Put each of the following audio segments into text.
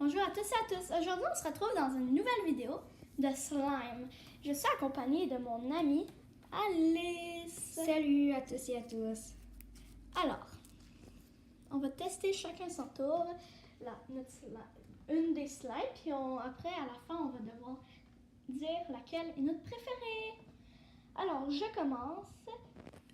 Bonjour à tous et à tous. Aujourd'hui, on se retrouve dans une nouvelle vidéo de slime. Je suis accompagnée de mon amie Alice. Salut à tous et à tous. Alors, on va tester chacun son tour une des slides, puis après, à la fin, on va devoir dire laquelle est notre préférée. Alors, je commence.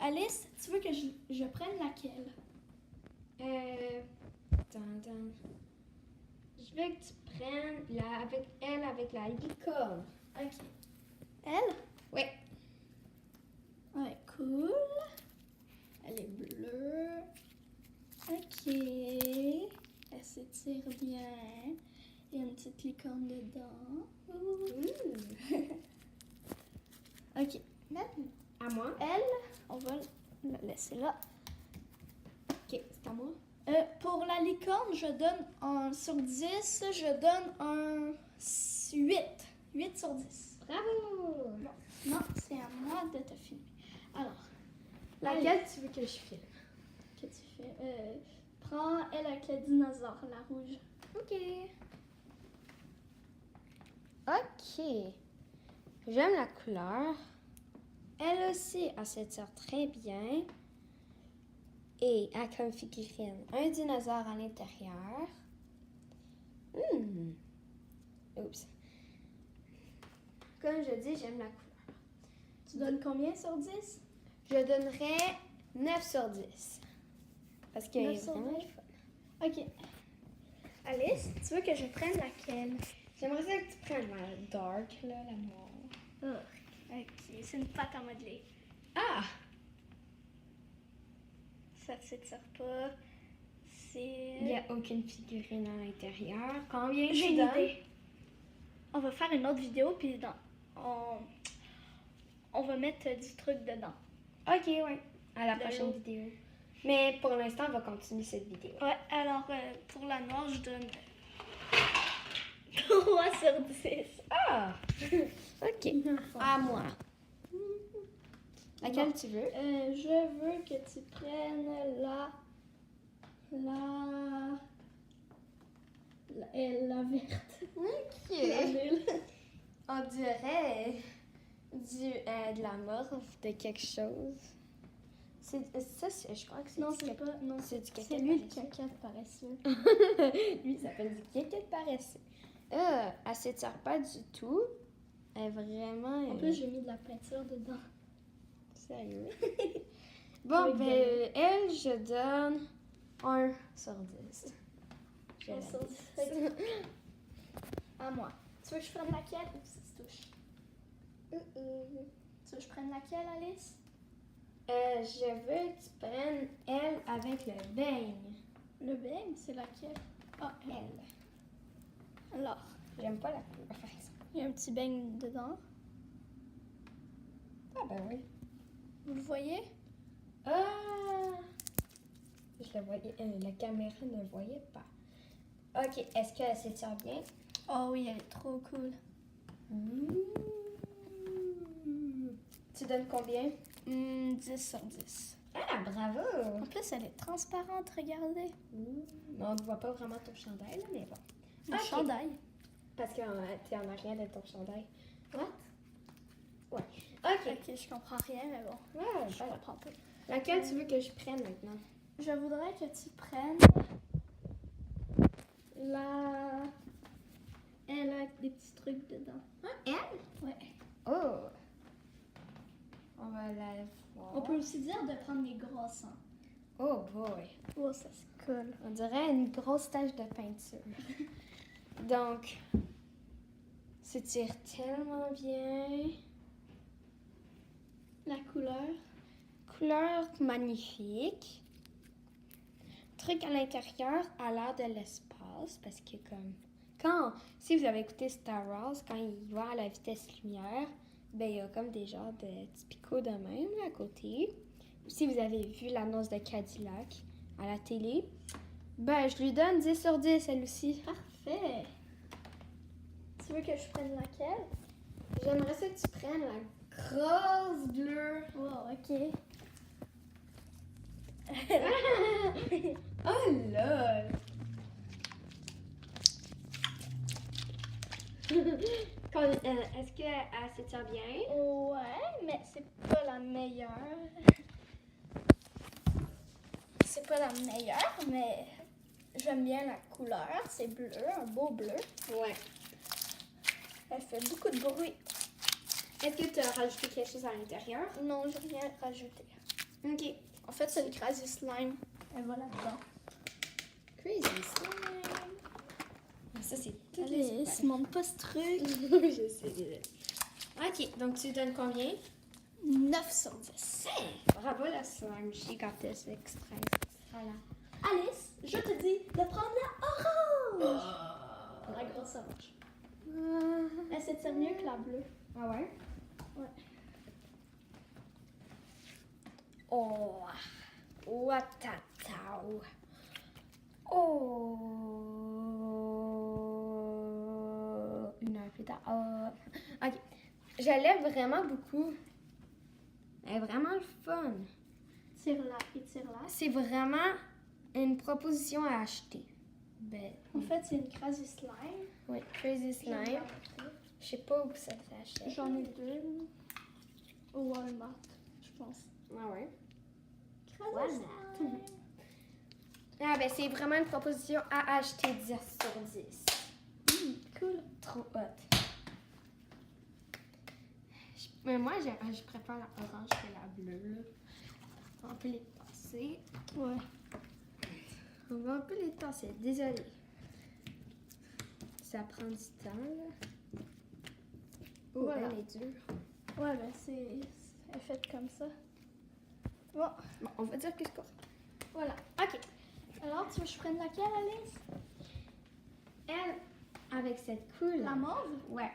Alice, tu veux que je prenne laquelle? Attends. Je veux que tu prennes avec la licorne. Ok. Elle? Oui. Ouais, cool. Elle est bleue. Ok. Elle s'étire bien. Il y a une petite licorne dedans. Ok. Maintenant, À moi? elle, on va la laisser là. Ok, c'est à moi. Pour la licorne, je donne un sur 10. Je donne un 8. 8 sur 10. Bravo! Non, c'est à moi de te filmer. Alors, Laquelle tu veux que je filme? que tu fais? Prends elle avec le dinosaure, la rouge. Ok. Ok. J'aime la couleur. Elle aussi, elle s'étire très bien. Et a comme figurine un dinosaure à l'intérieur. Oups. Comme je dis, j'aime la couleur. Tu donnes combien sur 10? Je donnerais 9 sur 10. Parce qu'elle 9 est sur vraiment 10? fun. Ok. Alice, tu veux que je prenne laquelle? J'aimerais ça que tu prennes la dark, là, la noire. Ok, c'est une pâte à modeler. Ah! Ça ne s'étire pas. Il n'y a aucune figurine à l'intérieur. Combien J'ai tu une donnes? idée. On va faire une autre vidéo, puis on va mettre du truc dedans. Ok, ouais. À la De prochaine l'eau. vidéo. Mais pour l'instant, on va continuer cette vidéo. Ouais, alors pour la noire, je donne 3 sur 10. Ah! Ok. À moi. Laquelle tu veux? Je veux que tu prennes la verte. Ok. La nulle. On dirait de la morve de quelque chose. Je crois que c'est Non, du c'est caca. pas. Non, C'est du caca c'est lui le paresseux. caca paresseux. Lui, il s'appelle du caca de paresseux. Elle s'étire pas du tout. Elle est vraiment... En plus, j'ai mis de la peinture dedans. Sérieux? Bon, Avec ben, elle, je donne 1 sur 10. Je 1 la sur 10. déteste. À moi. Tu veux que je prenne laquelle? Oups, ça se touche. Tu veux que je prenne laquelle, Alice? Je veux que tu prennes elle avec le beigne. Le beigne, c'est laquelle? Ah, Elle. alors, J'aime pas la couleur, par exemple. il y a un petit beigne dedans. Ah ben oui. Vous le voyez? Ah! Je le voyais, la caméra ne le voyait pas. Ok, est-ce qu'elle s'étire bien? Oh oui, elle est trop cool. Tu donnes combien? 10 sur 10. Ah, bravo! En plus, elle est transparente, regardez. On ne voit pas vraiment ton chandail, là, mais bon. Le Ok. chandail. Parce que t'es en arrière de ton chandail. What? Ouais. Ok. Ok, je comprends rien, mais bon, Ouais, je comprends pas. laquelle tu veux que je prenne maintenant? Je voudrais que tu prennes elle avec des petits trucs dedans. Ah, elle? Ouais. Oh! On va la voir. On peut aussi dire de prendre les grosses. Hein. Oh boy! Oh, ça se colle. On dirait une grosse tache de peinture. Donc, s'étire tellement bien. La couleur. Couleur magnifique. Truc à l'intérieur a l'air de l'espace parce que si vous avez écouté Star Wars, quand il va à la vitesse lumière, ben il y a comme des genres de petits picots de même là, à côté. Si vous avez vu l'annonce de Cadillac à la télé, ben je lui donne 10 sur 10 elle aussi. Parfait. Tu veux que je prenne laquelle? J'aimerais ça que tu prennes la grosse bleue. Oh, ok. Oh lol! Est-ce qu'elle s'étire bien? Ouais, mais c'est pas la meilleure. C'est pas la meilleure, mais j'aime bien la couleur. C'est bleu, un beau bleu. Ouais. Elle fait beaucoup de bruit. Est-ce que tu as rajouté quelque chose à l'intérieur? Non, j'ai rien rajouté. Ok. En fait, c'est le Crazy Slime. Elle va là-dedans. Crazy slime. Ah, ça, c'est tout Allez, se montre pas ce truc. Je sais. Ok, donc tu donnes combien? 9 sur 10. Hey, bravo la slime gigantesque extra. Voilà. Alice, je te dis de prendre la orange. La grosse orange. Elle s'étire mieux que la bleue. Ah ouais? Ouais. Oh, watatao. Oh, une heure plus tard. Oh. Ok, je l'aime vraiment beaucoup. Elle est vraiment le fun. Tire-la et tire-la. C'est vraiment une proposition à acheter. Ben, En fait, c'est une Crazy Slime. oui, Crazy Slime. Je sais pas où ça s'achète. J'en ai deux. Au Walmart, je pense. Ah ouais. Crazy Walmart. Slime. Ah ben c'est vraiment une proposition à acheter 10 sur 10. Cool. Trop hot. Mais moi, je préfère la orange que la bleue. Là. On peut les tasser. Ouais. On va un peu les tasser. Désolée. Ça prend du temps, là. Oh, Voilà. elle est dure. Ouais, ben elle est faite comme ça. Bon, Bon, on va dire que c'est correct. voilà. OK. Alors, tu veux que je prenne laquelle, Alice? Elle, avec cette couleur. La mauve? Ouais.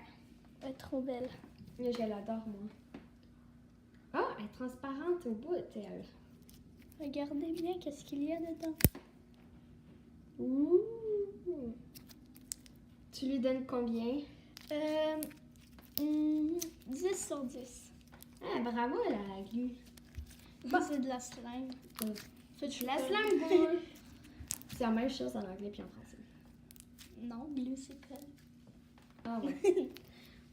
Elle est trop belle. Mais je l'adore, moi. Oh, elle est transparente au bout, elle. Regardez bien qu'est-ce qu'il y a dedans. Ouh. Tu lui donnes combien? 10 sur 10. Ah, bravo, elle a la glu. C'est de la slime. Mm. Fait, je La peux- slime ball. C'est la même chose en anglais puis en français. Non, glue, c'est colle. Ah ouais.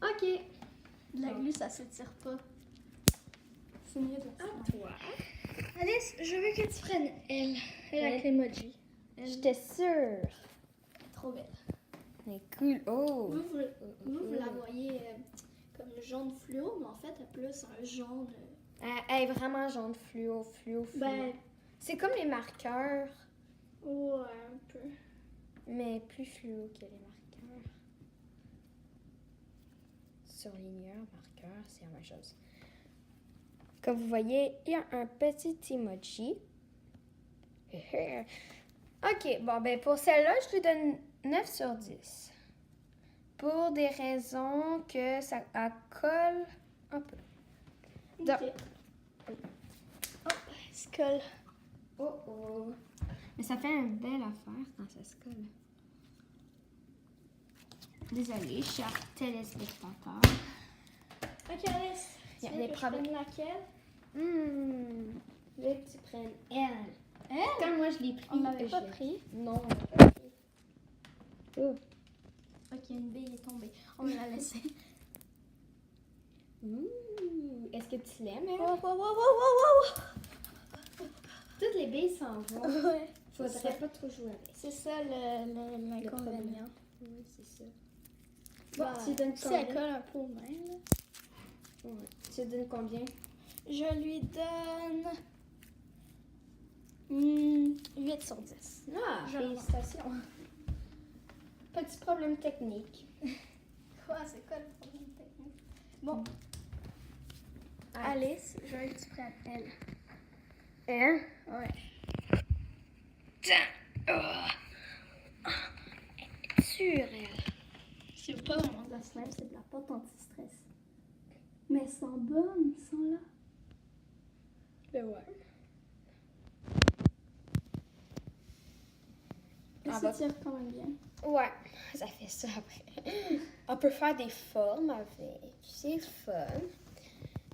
OK. De la glue, ça s'étire pas. C'est mieux de la À slime. toi. Alice, je veux que tu prennes elle. Elle Ouais. avec l'emoji. J'étais sûre. Trop belle. Elle est cool. Oh. Vous la voyez comme jaune fluo, mais en fait, elle a plus un jaune. Elle est vraiment jaune fluo. Ben, C'est comme les marqueurs, ouais, un peu. mais plus fluo que les marqueurs. Surligneur, marqueur, c'est la même chose. Comme vous voyez, il y a un petit emoji. Ok, bon, ben pour celle-là, je lui donne 9 sur 10. Pour des raisons que ça elle colle un peu. Donc- Ok. Oh, elle se colle. Oh oh. Mais ça fait une belle affaire quand ça se colle. Désolée, chers téléspectateurs. Ok, Alice. Il y a Tu veux des que je problèmes. prenne laquelle? Je veux que tu prennes elle. Elle? Quand moi je l'ai pris, On l'avait je pas l'ai- pris. Non, on l'a pas pris. Oh. Ok, une bille est tombée. On va la laisser. Ouh. Est-ce que tu l'aimes, elle? Wow, wow, wow, wow, Toutes les billes s'en vont. wow. Ouais. C'est ça. Faudrait pas trop jouer avec. C'est ça l'inconvénient. Oui, c'est ça. Bon, Bon, tu donnes si elle combien? colle un peu aux mains, là. Ouais. Tu donnes combien? Je lui donne 8 sur 10. Ah, Je félicitations. Petit problème technique. Quoi, c'est quoi le problème technique? Bon, Ah. Alice, je veux que tu prennes elle. Hein? Ouais. Sûre, elle. C'est pas vraiment de la slime, c'est de la pâte anti-stress. Mais elles sont bonnes, elles sont là. Ben ouais. Elles Ah bah. s'étirent quand même bien. Ouais, ça fait ça après. On peut faire des formes avec. C'est fun.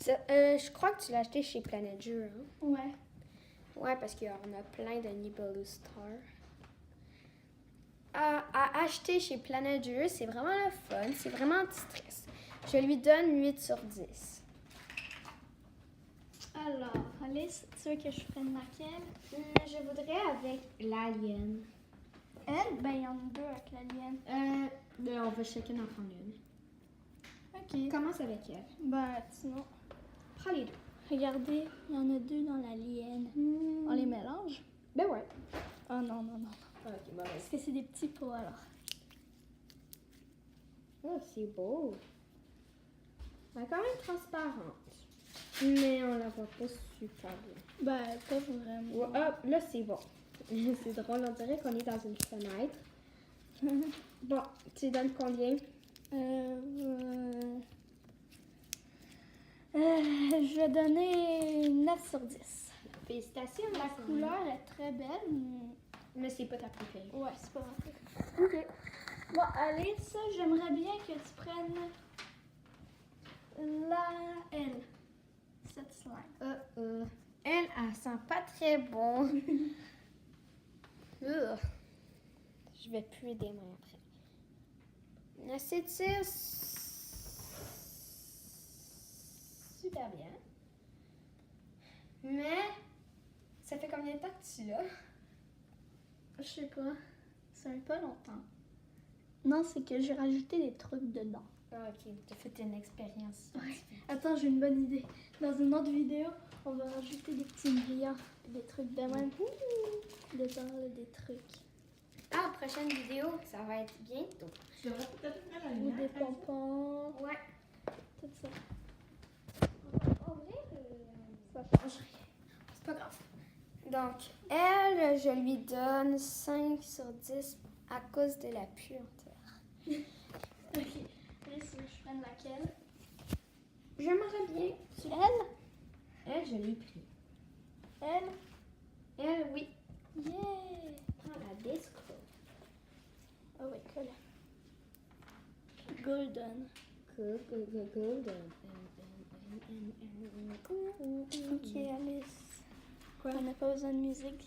Je crois que tu l'as acheté chez Planet Jeux, hein? Ouais. Ouais, parce qu'on a plein de Nibelus Star. à acheter chez Planet Jeux. C'est vraiment le fun. C'est vraiment anti-stress. Je lui donne 8 sur 10. Alors, Alice, tu veux que je prenne laquelle? Je voudrais avec l'alien. Elle? Ben, il y en a deux avec l'alien. On va chacun en prendre une. Ok. Commence avec elle. Ben, sinon, Prends les deux. regardez, il y en a deux dans l'alien. On les mélange? Ben ouais. Oh non, non, non. Ok, bon, Parce que c'est des petits pots, alors. oh, c'est beau. Elle est quand même transparente. Mais on la voit pas super bien. Ben, pas vraiment. Ouais, hop, là, c'est bon. C'est drôle, on dirait qu'on est dans une fenêtre. Bon, tu donnes combien? Je vais donner 9 sur 10. Félicitations. La couleur est très belle, Mais c'est pas ta préférée. ouais, c'est pas vrai. Ok. Bon, Alice, j'aimerais bien que tu prennes la L. Cette slime. Elle sent pas très bon. Ugh. Je vais puer des mains après. Elle s'étire super bien. Mais ça fait combien de temps que tu l'as? Je sais pas. Ça fait pas longtemps. Non, c'est que j'ai rajouté des trucs dedans. Ah, ok, tu as fait une expérience. Attends, j'ai une bonne idée. Dans une autre vidéo, on va rajouter des petits brillants, des trucs de même. Dedans, là, des trucs. Ah, prochaine vidéo, ça va être bientôt. Tu devrais peut-être mettre la Ou lumière. des pompons, Ouais. tout ça. Ouvrir Ça change rien. C'est pas grave. Donc, elle, je lui donne 5 sur 10 à cause de la puanteur. Ok. Alice, tu veux que je prenne laquelle? J'aimerais bien. Elle? Elle, je l'ai pris. Elle? Elle, oui. Yeah! Prends la disco. Ah oui, cool. Golden. Golden. Ok, Alice. Quoi? On n'a pas besoin de musique.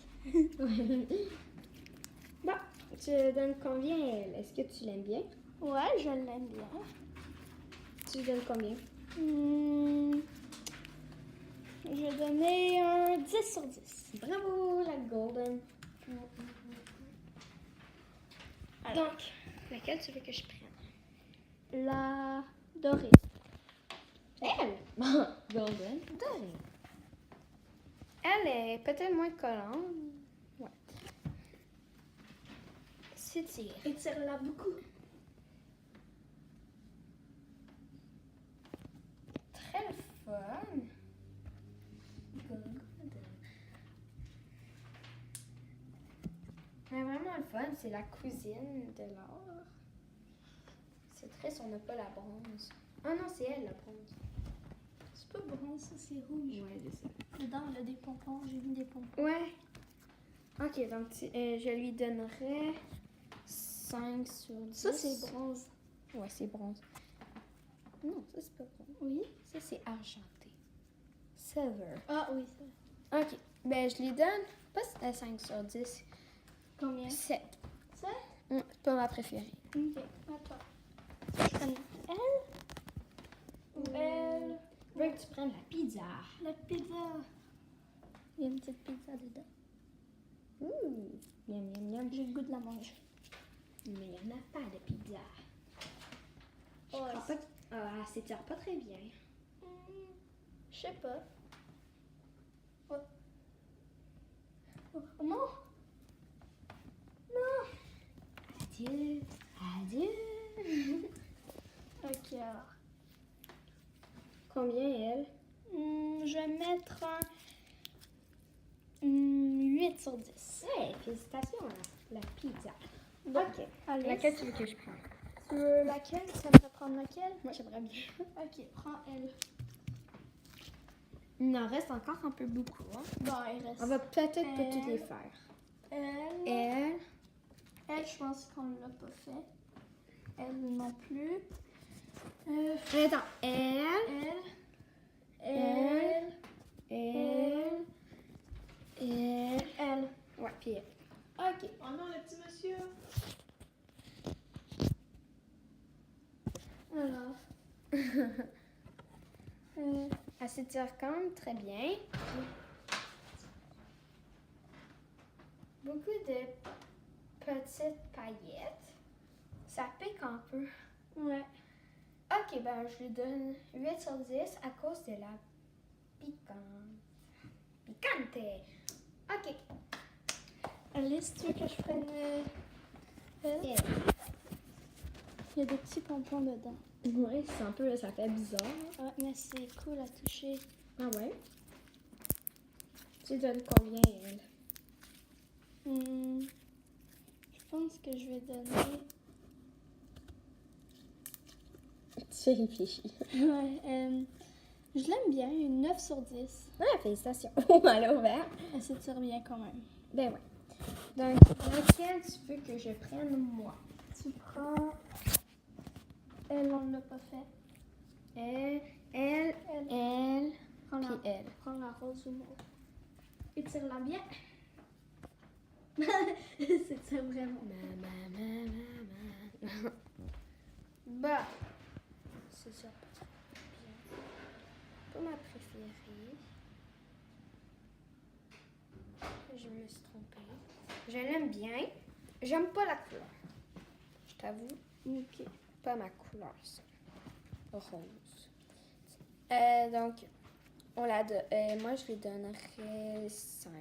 Bon, tu donnes combien elle? Est-ce que tu l'aimes bien? Ouais, je l'aime bien. Tu donnes combien? Je vais donner un 10 sur 10. Bravo, la golden. Alors. Donc, laquelle tu veux que je prenne? La dorée. Elle? Golden. Dorée. Elle est peut-être moins collante. Ouais. S'étire. Étire-la beaucoup. Très le fun. Mais vraiment le fun, c'est la cousine de l'or. C'est triste, on n'a pas la bronze. Ah non, c'est elle la bronze. C'est pas bronze, ça, c'est rouge. Ouais, c'est ça. Dedans, il y a des pompons. J'ai mis des pompons. Ouais. Ok, donc je lui donnerais 5 sur 10. Ça, c'est bronze. Ouais, c'est bronze. Non, ça c'est pas bronze. Oui? Ça c'est argenté. Silver. Ah oui, ça. Ok, ben je lui donne pas 5 sur 10. Combien? 7. Ça? C'est pas ma préférée. Ok, attends. Je prends elle? Ou elle? Je veux que tu prennes la pizza. La pizza. Il y a une petite pizza dedans. Ouh, miam miam miam. J'ai le goût de la manger. Mais il n'y en a pas de pizza. Je Ouais, crois pas que... elle s'étire pas très bien. Je sais pas. Oh. Oh, non! Non! Adieu. Adieu. Ok, alors. Combien elle? Je vais mettre un 8 sur 10. Hey, félicitations, la pizza. Bon, Ok. Alice, Laquelle tu veux que je prenne? tu veux laquelle? Tu aimerais prendre laquelle? Moi, j'aimerais bien. Ok, prends elle. Il en reste encore un peu beaucoup. Hein? Bon, il reste On va peut-être pas toutes les faire. elle. Elle. Elle, je pense qu'on l'a pas fait. Elle non plus. Attends. Elle. Elle. Elle. Elle. Ouais, puis elle. Ok. Oh non, le petit monsieur. grave. Elle s'étire quand même très bien. Beaucoup de petites paillettes. Ça pique un peu. Ouais. Ok, ben je lui donne 8 sur 10 à cause de la piquante. Piquante! Ok. Alice, tu veux que je prenne elle? Et- Il y a des petits pompons dedans. Ouais, c'est un peu, ça fait bizarre. Ouais, mais c'est cool à toucher. Ah ouais? Tu donnes combien, elle? Je pense que je vais donner... Tu réfléchis. Ouais, je l'aime bien, une 9 sur 10. Ah, félicitations. Elle a ouvert. Elle s'étire bien quand même. Ben ouais. Donc, laquelle tu veux que je prenne, moi? Tu prends... Elle, on ne l'a pas fait. Elle, Prends puis la, elle. prends la rose ou mauve. Étire-la bien. S'étire vraiment. Bah, c'est ça. Pas ma préférée. Je me suis trompée. Je l'aime bien. J'aime pas la couleur. Je t'avoue, Ok. pas ma couleur, ça. Rose. Donc, on la moi, je lui donnerais 5.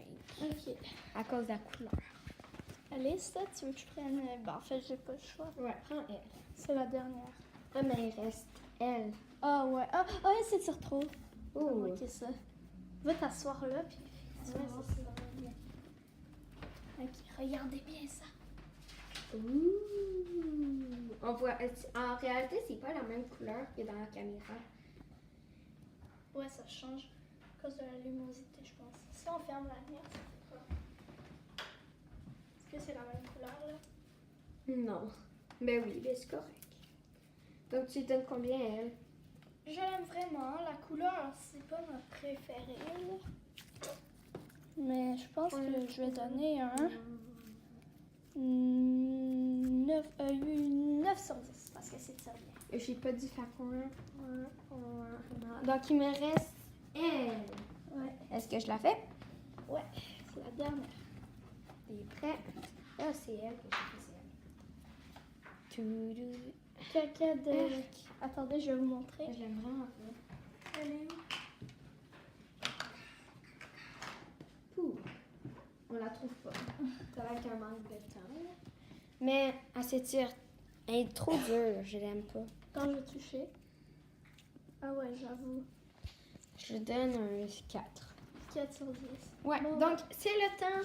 Ok. À cause de la couleur. Alice, là, tu veux que je prenne... Ben, en fait, j'ai pas le choix. Ouais, prends elle. C'est la dernière. Ah, mais il reste elle. Ah ouais. Ah, elle s'étire trop. Ouh. Ok, ça. Va t'asseoir là, puis tu vas voir si ça va bien. Ok, regardez bien ça. Ouh. On voit, en réalité, c'est pas la même couleur que dans la caméra. Ouais, ça change à cause de la luminosité, je pense. Si on ferme la lumière, ça fait quoi? Est-ce que c'est la même couleur, là? Non. Ben oui, ben c'est correct. Donc, tu lui donnes combien, elle? Je l'aime vraiment. La couleur, c'est pas ma préférée, là. Mais je pense que je vais donner un 9 sur 10 parce que c'est ça bien. J'ai pas dit faire combien. Donc, il me reste elle. Ouais. Est-ce que je la fais? Ouais, c'est la dernière. T'es prêt? Ah, c'est elle que je fais, Caca de... Attendez, je vais vous montrer. Je l'aime vraiment pas. Elle est où? Pouh. On la trouve pas. Ça va être un manque de temps. Là. Mais elle s'étire. Elle est trop dure. Je l'aime pas. Quand je vais toucher. Ah ouais, j'avoue. Je donne un 4. 4 sur 10. Ouais, Bon, donc c'est le temps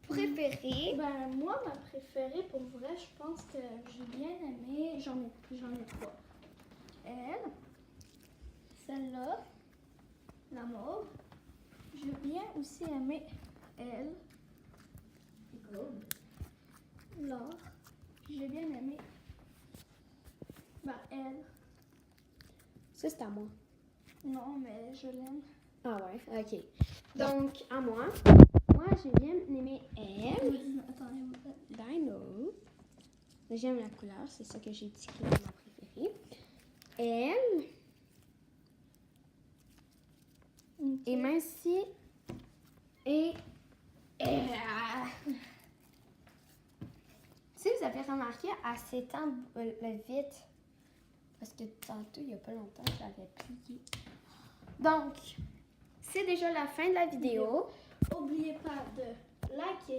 préféré. Ben, moi, ma préférée, pour vrai, je pense que j'ai bien aimé. J'en ai 3. Elle, celle-là, la mauve. J'ai bien aussi aimé elle, l'or. J'ai bien aimé, ben, elle. Ça, c'est à moi. Non, mais je l'aime. Ah ouais, ok. Donc, à moi. Moi, j'ai bien aimé elle. Attendez, Dino. J'aime la couleur, c'est ça que j'ai dit qui est ma préférée. Elle. Et Mincy. Et. Si vous avez remarqué, elle s'étend vite. Parce que tantôt, il n'y a pas longtemps, je l'avais plié. Donc, c'est déjà la fin de la vidéo. N'oubliez pas de liker.